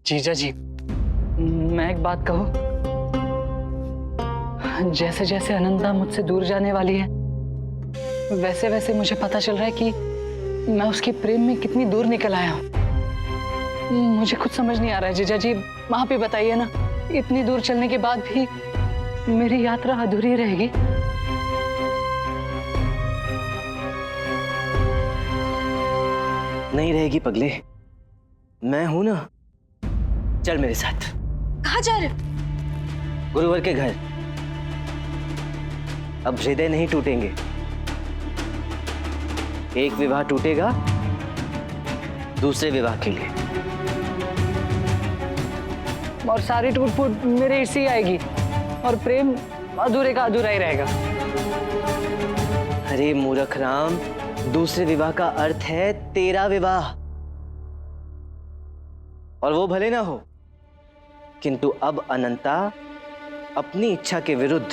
जीजा जी, मैं एक बात कहूं? जैसे जैसे अनंता मुझसे दूर जाने वाली है, वैसे वैसे मुझे पता चल रहा है कि मैं उसके प्रेम में कितनी दूर निकल आया हूं। मुझे कुछ समझ नहीं आ रहा है जीजा जी, आप ही बताइए ना, इतनी दूर चलने के बाद भी मेरी यात्रा अधूरी रहेगी। नहीं रहेगी पगले, मैं हूं ना। चल मेरे साथ। कहाँ जा रहे? गुरुवर के घर। अब हृदय नहीं टूटेंगे, एक विवाह टूटेगा दूसरे विवाह के लिए, और सारी टूट फूट मेरे इससे ही आएगी और प्रेम अधूरे का अधूरा ही रहेगा। अरे मूर्ख राम, दूसरे विवाह का अर्थ है तेरा विवाह, और वो भले ना हो, किंतु अब अनंता अपनी इच्छा के विरुद्ध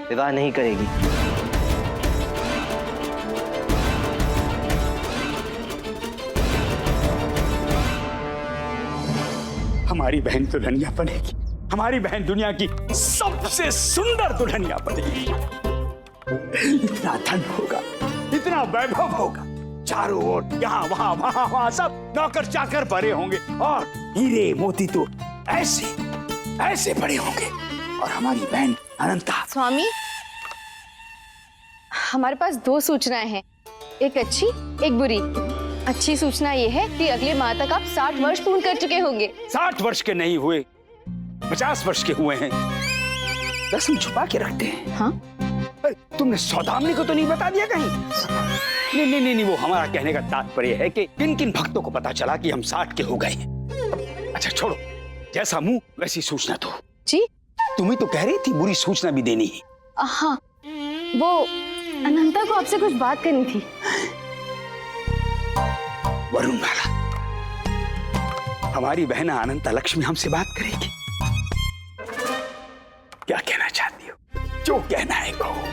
विवाह नहीं करेगी। हमारी बहन दुल्हनिया बनेगी, हमारी बहन दुनिया की सबसे सुंदर दुल्हनिया बनेगी। इतना धन होगा, इतना वैभव होगा, चारों ओर यहाँ वहां वहां वहां सब नौकर चाकर भरे होंगे, और हीरे मोती तो ऐसे ऐसे पड़े होंगे। और हमारी बहन अनंता। स्वामी, हमारे पास दो सूचनाएं हैं, एक अच्छी एक बुरी। अच्छी सूचना ये है कि अगले माह तक आप 60 वर्ष पूर्ण कर चुके होंगे। 60 वर्ष के नहीं हुए, 50 वर्ष के हुए हैं। रस्म छुपा के रखते हैं। हाँ? तुमने सौदामिनी को तो नहीं बता दिया कहीं? नहीं नहीं नहीं, वो हमारा कहने का तात्पर्य है कि किन किन भक्तों को पता चला कि हम 60 के हो गए हैं। अच्छा छोड़ो, जैसा मुंह वैसी सूचना दो। जी? तुम्हें तो कह रही थी बुरी सूचना भी देनी है। हाँ, वो अनंता को आपसे कुछ बात करनी थी। वरुण वाला, हमारी बहन अनंता लक्ष्मी हमसे बात करेगी। क्या कहना चाहती हो? जो कहना है कहो,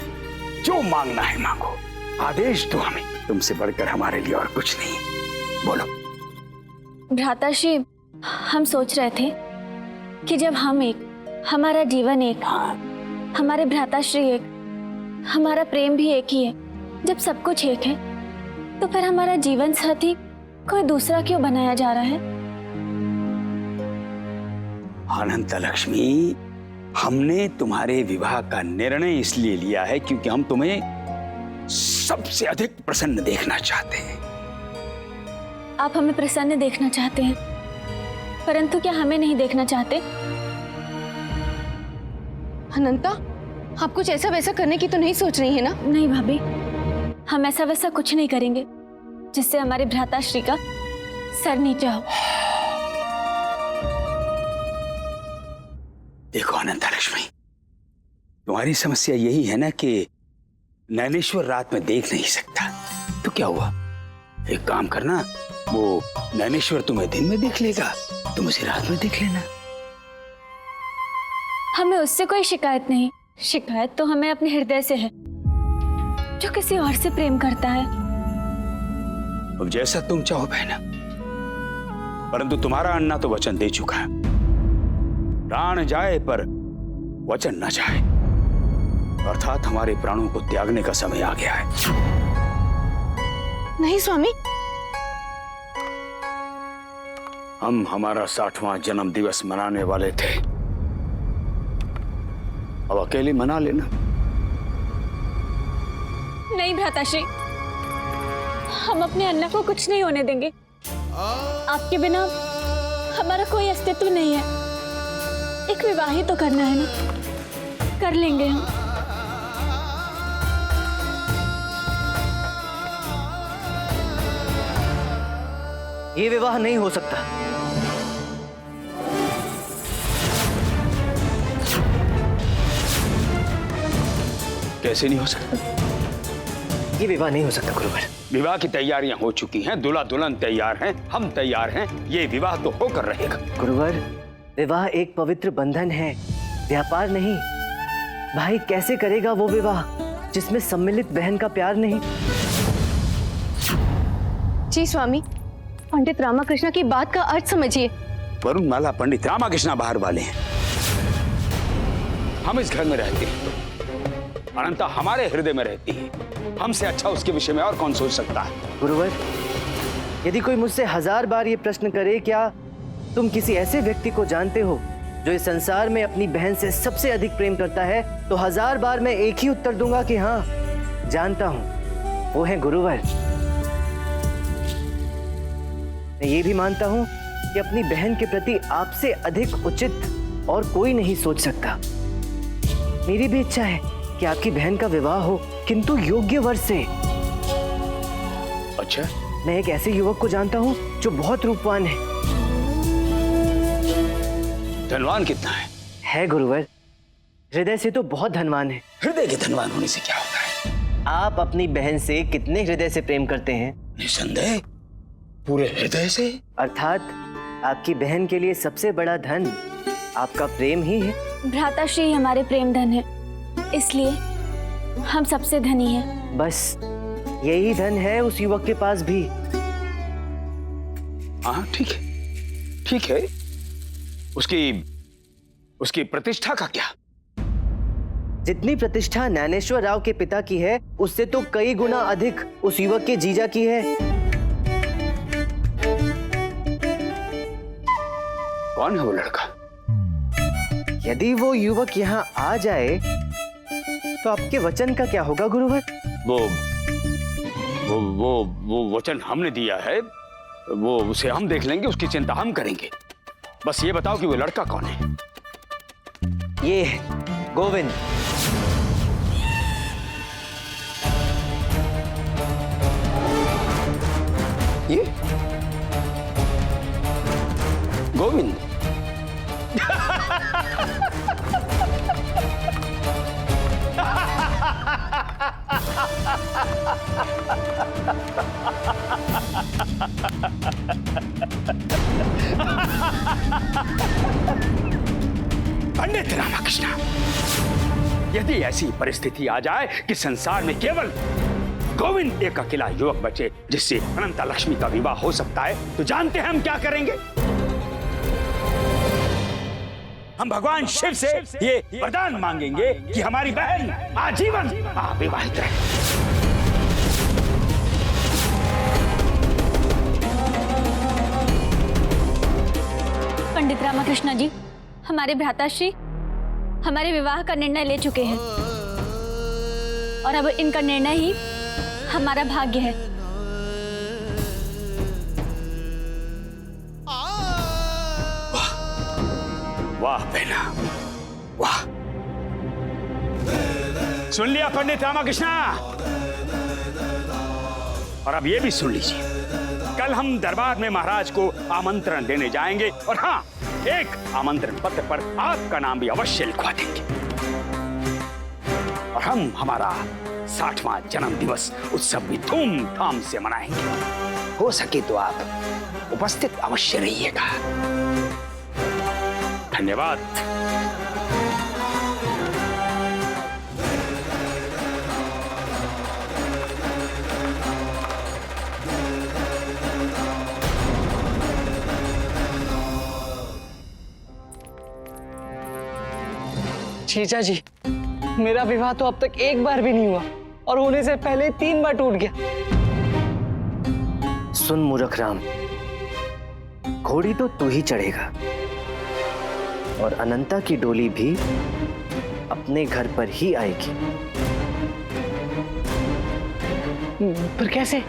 जो मांगना है मांगो, आदेश दो हमें। तुमसे बढ़कर हमारे लिए और कुछ नहीं। बोलो। भ्राताश्री, हम सोच रहे थे कि जब हम एक, हमारा जीवन एक, हमारे भ्राताश्री एक, हमारा प्रेम भी एक ही है, जब सब कुछ एक है, तो फिर हमारा जीवन साथी कोई दूसरा क्यों बनाया जा रहा है? अनंत लक्ष्मी, हमने तुम्हारे विवाह का निर्णय इसलिए लिया है क्योंकि हम तुम्हें सबसे अधिक प्रसन्न देखना चाहते हैं। आप हमें प्रसन्न देखना चाहते हैं, परंतु क्या हमें नहीं देखना चाहते? अनंता, आप कुछ ऐसा वैसा करने की तो नहीं सोच रही है ना? नहीं भाभी, हम ऐसा वैसा कुछ नहीं करेंगे जिससे हमारे भ्राताश्री का सर नीचा हो। देखो अनंता लक्ष्मी, तुम्हारी समस्या यही है ना कि नैनेश्वर रात में देख नहीं सकता। तो क्या हुआ, एक काम करना, वो नैनेश्वर तुम्हें दिन में देख लेगा, तुम उसे रात में देख लेना। हमें उससे कोई शिकायत नहीं, शिकायत तो हमें अपने हृदय से है, जो किसी और से प्रेम करता है। अब जैसा तुम चाहो बहना, परंतु तुम्हारा अन्ना तो वचन दे चुका है, प्राण जाए पर वचन न जाए, अर्थात हमारे प्राणों को त्यागने का समय आ गया है। नहीं स्वामी, हम हमारा 60वां जन्म दिवस मनाने वाले थे, अब अकेले मना लेना। नहीं भ्राताश्री, हम अपने अन्ना को कुछ नहीं होने देंगे। आपके बिना हमारा कोई अस्तित्व नहीं है। एक विवाह ही तो करना है ना, कर लेंगे हम। ये विवाह नहीं हो सकता। कैसे नहीं हो सकता? ये विवाह नहीं हो सकता गुरुवर। विवाह की तैयारियां हो चुकी हैं, दूल्हा दुल्हन तैयार हैं, हम तैयार हैं, ये विवाह तो होकर रहेगा। गुरुवर, विवाह एक पवित्र बंधन है, व्यापार नहीं। भाई कैसे करेगा वो विवाह जिसमें सम्मिलित बहन का प्यार नहीं? जी स्वामी, पंडित रामाकृष्ण की बात का अर्थ समझिए। वरुणमाला पंडित रामाकृष्णा बाहर वाले हैं, हम इस घर में रहते हैं, अनंता हमारे हृदय में रहती है। हमसे अच्छा उसके विषय में और कौन सोच सकता है? गुरुवर, यदि कोई मुझसे 1000 बार ये प्रश्न करे, क्या तुम किसी ऐसे व्यक्ति को जानते हो जो इस संसार में अपनी बहन से सबसे अधिक प्रेम करता है, तो 1000 बार मैं एक ही उत्तर दूंगा कि हाँ, जानता हूं, वो है गुरुवर। मैं ये भी मानता हूं कि अपनी बहन के प्रति आपसे अधिक उचित और कोई नहीं सोच सकता। मेरी भी इच्छा है कि आपकी बहन का विवाह हो, किंतु योग्य वर से। अच्छा, मैं एक ऐसे युवक को जानता हूं जो बहुत रूपवान है। धनवान कितना है गुरुवर, हृदय से तो बहुत धनवान है। हृदय के धनवान होने से क्या होता है? आप अपनी बहन से कितने हृदय से प्रेम करते हैं? निसंदेह पूरे हृदय से। अर्थात आपकी बहन के लिए सबसे बड़ा धन आपका प्रेम ही है। भ्राताश्री हमारे प्रेम धन है, इसलिए हम सबसे धनी हैं। बस यही धन है उस युवक के पास भी। हाँ, ठीक है, ठीक है। उसकी प्रतिष्ठा का क्या? जितनी प्रतिष्ठा ज्ञानेश्वर राव के पिता की है, उससे तो कई गुना अधिक उस युवक के जीजा की है। कौन है वो लड़का? यदि वो युवक यहाँ आ जाए तो आपके वचन का क्या होगा गुरुवर? वो वचन हमने दिया है, वो उसे हम देख लेंगे, उसकी चिंता हम करेंगे। बस ये बताओ कि वो लड़का कौन है? ये है गोविंद। ये गोविंद? पंडित रामकृष्ण, यदि ऐसी परिस्थिति आ जाए कि संसार में केवल गोविंद एक अकेला युवक बचे जिससे अनंता लक्ष्मी का विवाह हो सकता है, तो जानते हैं हम क्या करेंगे? हम भगवान शिव से ये वरदान मांगेंगे कि हमारी बहन आजीवन अविवाहित रहे। पंडित रामकृष्ण जी, हमारे भ्राताश्री हमारे विवाह का निर्णय ले चुके हैं और अब इनका निर्णय ही हमारा भाग्य है। वाह बहना, वाह। सुन लिया पंडित रामकृष्णा? और अब ये भी सुन लीजिए, कल हम दरबार में महाराज को आमंत्रण देने जाएंगे और हाँ, एक आमंत्रण पत्र पर आपका नाम भी अवश्य लिखवा देंगे और हम हमारा 60वां जन्म दिवस उत्सव भी धूमधाम से मनाएंगे। हो सके तो आप उपस्थित अवश्य रहिएगा। धन्यवाद। जीजा जी, मेरा विवाह तो अब तक एक बार भी नहीं हुआ और होने से पहले 3 बार टूट गया। सुन मूर्ख राम, घोड़ी तो तू ही चढ़ेगा और अनंता की डोली भी अपने घर पर ही आएगी। पर कैसे?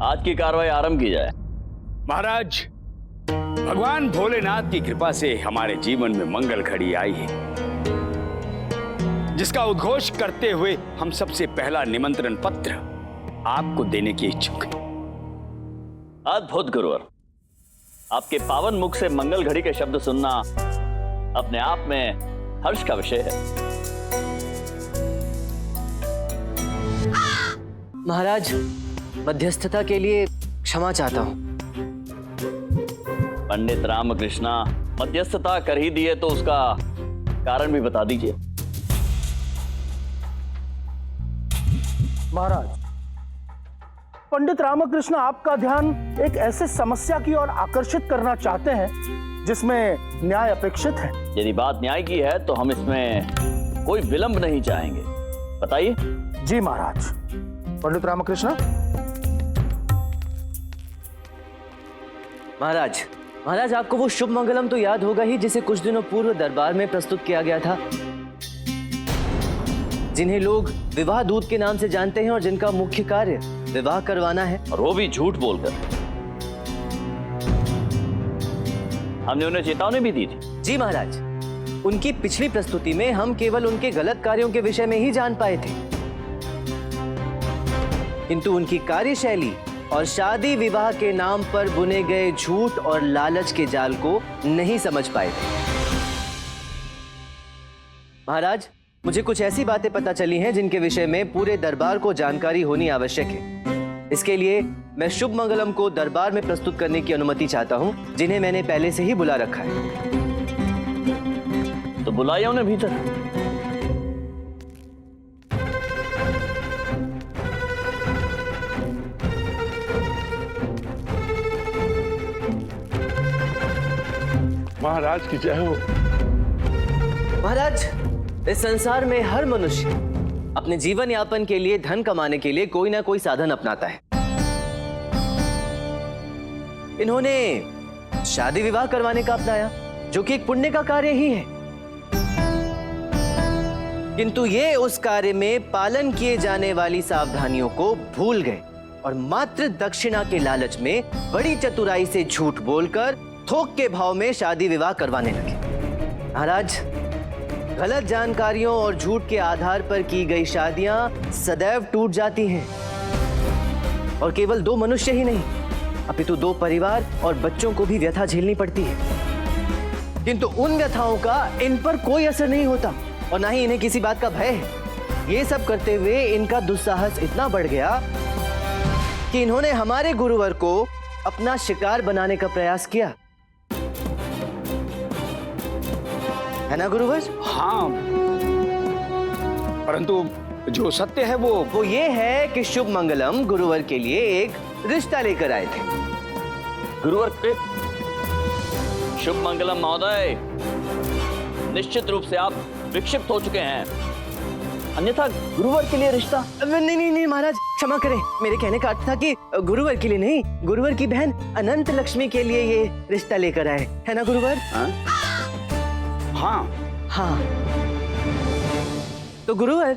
आज की कार्रवाई आरंभ की जाए। महाराज, भगवान भोलेनाथ की कृपा से हमारे जीवन में मंगल घड़ी आई है, जिसका उद्घोष करते हुए हम सबसे पहला निमंत्रण पत्र आपको देने की इच्छुक हैं। अद्भुत गुरुवर, आपके पावन मुख से मंगल घड़ी के शब्द सुनना अपने आप में हर्ष का विषय है। महाराज, मध्यस्थता के लिए क्षमा चाहता हूं। पंडित रामकृष्णा, मध्यस्थता कर ही दिए तो उसका कारण भी बता दीजिए। महाराज, पंडित रामकृष्ण आपका ध्यान एक ऐसे समस्या की ओर आकर्षित करना चाहते हैं जिसमें न्याय अपेक्षित है। यदि बात न्याय की है तो हम इसमें कोई विलंब नहीं चाहेंगे, बताइए। जी महाराज। पंडित रामकृष्ण। महाराज आपको वो शुभ मंगलम तो याद होगा ही जिसे कुछ दिनों पूर्व दरबार में प्रस्तुत किया गया था, जिन्हें लोग विवाह दूत के नाम से जानते हैं और जिनका मुख्य कार्य विवाह करवाना है, और वो भी झूठ बोलकर। हमने उन्हें चेतावनी भी दी थी। जी महाराज, उनकी पिछली प्रस्तुति में हम केवल उनके गलत कार्यों के विषय में ही जान पाए थे, किंतु उनकी कार्यशैली और शादी विवाह के नाम पर बुने गए झूठ और लालच के जाल को नहीं समझ पाए थे। महाराज, मुझे कुछ ऐसी बातें पता चली हैं जिनके विषय में पूरे दरबार को जानकारी होनी आवश्यक है। इसके लिए मैं शुभ मंगलम को दरबार में प्रस्तुत करने की अनुमति चाहता हूं, जिन्हें मैंने पहले से ही बुला रखा है। तो बुलाइए उन्हें भीतर। महाराज की जय हो। महाराज, इस संसार में हर मनुष्य अपने जीवन यापन के लिए, धन कमाने के लिए कोई ना कोई साधन अपनाता है। इन्होंने शादी विवाह करवाने का अपनाया, जो कि एक पुण्य का कार्य ही है, किंतु ये उस कार्य में पालन किए जाने वाली सावधानियों को भूल गए और मात्र दक्षिणा के लालच में बड़ी चतुराई से झूठ बोलकर थोक के भाव में शादी विवाह करवाने लगे। महाराज, गलत जानकारियों और झूठ के आधार पर की गई शादियां सदैव टूट जाती हैं, और केवल दो मनुष्य ही नहीं, अपितु दो परिवार और बच्चों को भी व्यथा झेलनी पड़ती है। किंतु उन व्यथाओं का इन पर कोई असर नहीं होता और ना ही इन्हें किसी बात का भय है। ये सब करते हुए इनका दुस्साहस इतना बढ़ गया कि इन्होंने हमारे गुरुवर को अपना शिकार बनाने का प्रयास किया, है ना गुरुवर? हाँ, परंतु जो सत्य है वो ये है कि शुभ मंगलम गुरुवर के लिए एक रिश्ता लेकर आए थे। गुरुवर के शुभ मंगलम महोदय, निश्चित रूप से आप विक्षिप्त हो चुके हैं, अन्यथा गुरुवर के लिए रिश्ता। नहीं महाराज, क्षमा करें, मेरे कहने का अर्थ था कि गुरुवर के लिए नहीं, गुरुवर की बहन अनंत लक्ष्मी के लिए ये रिश्ता लेकर आए, है ना गुरुवर? हाँ। तो गुरुवर,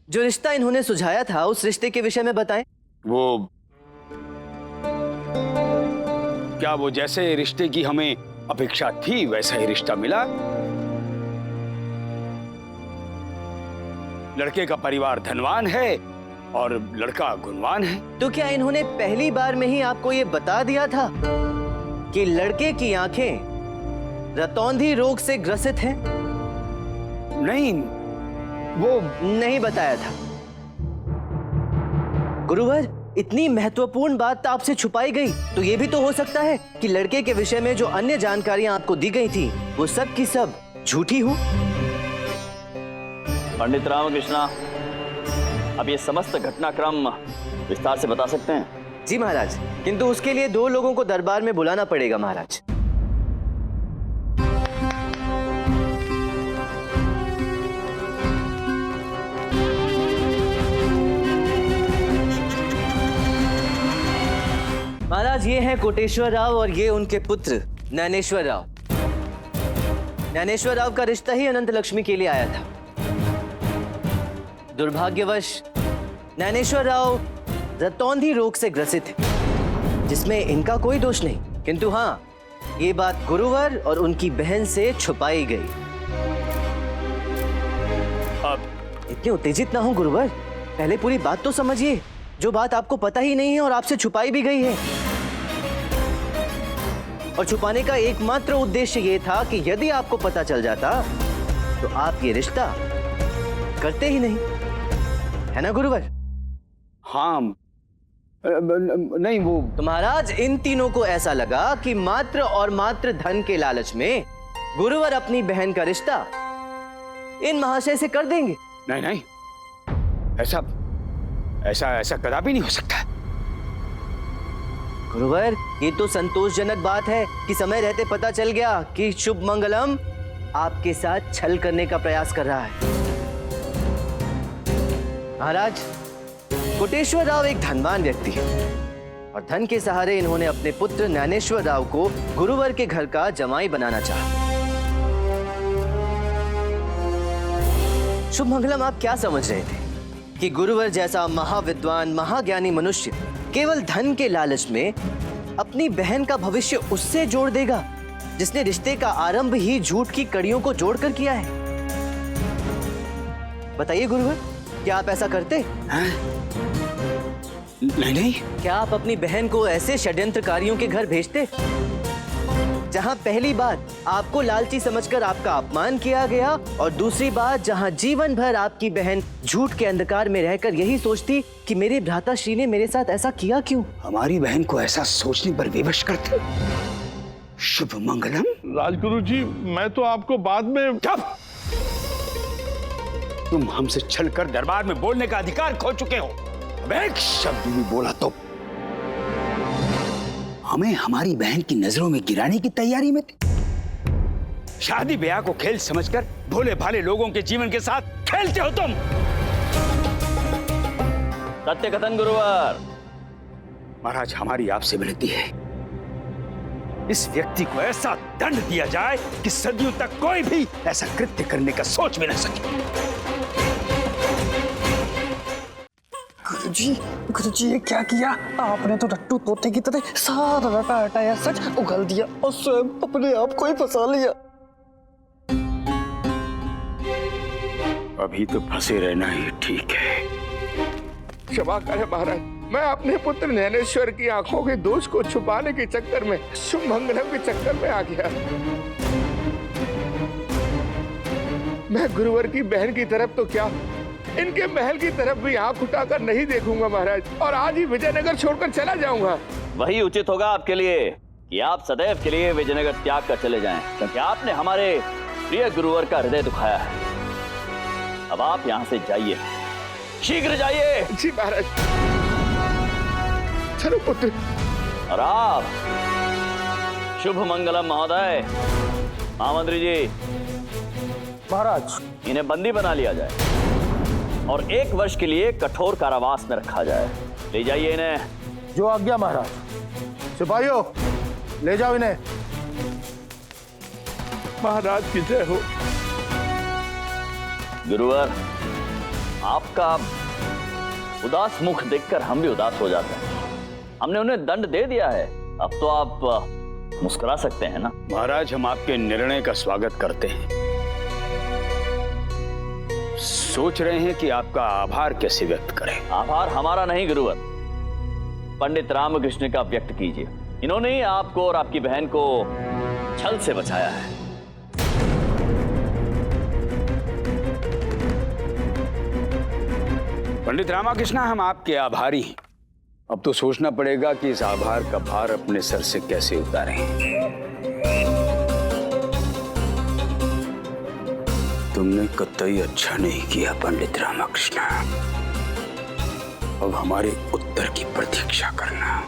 जो रिश्ता इन्होंने सुझाया था उस रिश्ते के विषय में बताएं। वो क्या वो जैसे रिश्ते की हमें अपेक्षा थी वैसा ही रिश्ता मिला। लड़के का परिवार धनवान है और लड़का गुणवान है। तो क्या इन्होंने पहली बार में ही आपको ये बता दिया था कि लड़के की आंखें रतौंधी रोग से ग्रसित हैं? नहीं, वो नहीं बताया था। गुरुवर, इतनी महत्वपूर्ण बात आपसे छुपाई गई, तो ये भी तो हो सकता है कि लड़के के विषय में जो अन्य जानकारियां आपको दी गई थी वो सब की सब झूठी हो। पंडित रामकृष्णा, अब ये समस्त घटनाक्रम विस्तार से बता सकते हैं? जी महाराज, किंतु उसके लिए दो लोगों को दरबार में बुलाना पड़ेगा महाराज। महाराज, ये हैं कोटेश्वर राव और ये उनके पुत्र ज्ञानेश्वर राव। ज्ञानेश्वर राव का रिश्ता ही अनंत लक्ष्मी के लिए आया था। दुर्भाग्यवश ज्ञानेश्वर राव रतौंधी रोग से ग्रसित है, जिसमें इनका कोई दोष नहीं, किंतु हाँ, ये बात गुरुवर और उनकी बहन से छुपाई गई। अब इतने उत्तेजित ना हो गुरुवर, पहले पूरी बात तो समझिए, जो बात आपको पता ही नहीं है और आपसे छुपाई भी गई है। और छुपाने का एकमात्र उद्देश्य ये था कि यदि आपको पता चल जाता तो आप ये रिश्ता करते ही नहीं, है ना गुरुवर? हाँ, नहीं वो तो महाराज, इन तीनों को ऐसा लगा कि मात्र और मात्र धन के लालच में गुरुवर अपनी बहन का रिश्ता इन महाशय से कर देंगे। नहीं नहीं, ऐसा ऐसा ऐसा कदापि नहीं हो सकता। गुरुवर, ये तो संतोषजनक बात है कि समय रहते पता चल गया कि शुभ मंगलम आपके साथ छल करने का प्रयास कर रहा है। महाराज, कोटेश्वर राव एक धनवान व्यक्ति है और धन के सहारे इन्होंने अपने पुत्र ज्ञानेश्वर राव को गुरुवर के घर का जमाई बनाना चाहा। शुभ मंगलम, आप क्या समझ रहे थे कि गुरुवर जैसा महाविद्वान महाज्ञानी मनुष्य केवल धन के लालच में अपनी बहन का भविष्य उससे जोड़ देगा जिसने रिश्ते का आरंभ ही झूठ की कड़ियों को जोड़कर किया है? बताइए गुरुवर, क्या आप ऐसा करते? नहीं नहीं, क्या आप अपनी बहन को ऐसे षड्यंत्रकारियों के घर भेजते जहां पहली बात आपको लालची समझकर आपका अपमान किया गया और दूसरी बात जहां जीवन भर आपकी बहन झूठ के अंधकार में रहकर यही सोचती कि मेरे भ्राता श्री ने मेरे साथ ऐसा किया क्यों? हमारी बहन को ऐसा सोचने पर विवश करते। शुभ मंगलम। राजगुरु जी, मैं तो आपको बाद में। चुप! तुम हमसे छलकर दरबार में बोलने का अधिकार खो चुके हो। अब एक शब्द भी बोला तो हमें हमारी बहन की नजरों में गिराने की तैयारी में थे। शादी ब्याह को खेल समझकर भोले भाले लोगों के जीवन के साथ खेलते हो तुम। सत्य कथन गुरुवर। महाराज, हमारी आपसे विनती है, इस व्यक्ति को ऐसा दंड दिया जाए कि सदियों तक कोई भी ऐसा कृत्य करने का सोच भी न सके। गुरुजी ये क्या किया आपने? तो रट्टू तोते की तरह सारा रटा हटाया, सच उगल दिया और स्वयं अपने आप को ही फंसा लिया। अभी तो फंसे रहना ही ठीक है। क्षमा करें महाराज, मैं अपने पुत्र ज्ञानेश्वर की आंखों के दोष को छुपाने के चक्कर में, शुभ मंगलम के चक्कर में आ गया। मैं गुरुवर की बहन की तरफ तो क्या, इनके महल की तरफ भी आंख उठाकर नहीं देखूंगा महाराज, और आज ही विजयनगर छोड़कर चला जाऊंगा। वही उचित होगा आपके लिए कि आप सदैव के लिए विजयनगर त्याग कर चले जाएं, क्योंकि आपने हमारे प्रिय गुरुवर का हृदय दुखाया है। अब आप यहाँ से जाइए, शीघ्र जाइए। जी महाराज। चलो पुत्र। और आप शुभ मंगलम महोदय, महामंत्री जी, महाराज, इन्हें बंदी बना लिया जाए और 1 वर्ष के लिए कठोर कारावास में रखा जाए। ले जाइए इन्हें। जो आज्ञा महाराज। सिपाहियों, ले जाओ इन्हें। महाराज की जय हो। गुरुवर, आपका उदास मुख देखकर हम भी उदास हो जाते हैं। हमने उन्हें दंड दे दिया है, अब तो आप मुस्कुरा सकते हैं ना। महाराज, हम आपके निर्णय का स्वागत करते हैं। सोच रहे हैं कि आपका आभार कैसे व्यक्त करें। आभार हमारा नहीं गुरुवर, पंडित रामकृष्ण का व्यक्त कीजिए। इन्होंने ही आपको और आपकी बहन को छल से बचाया है। पंडित रामकृष्ण, हम आपके आभारी हैं। अब तो सोचना पड़ेगा कि इस आभार का भार अपने सर से कैसे उतारें। तुमने कतई अच्छा नहीं किया पंडित रामकृष्ण। अब हमारे उत्तर की प्रतीक्षा करना।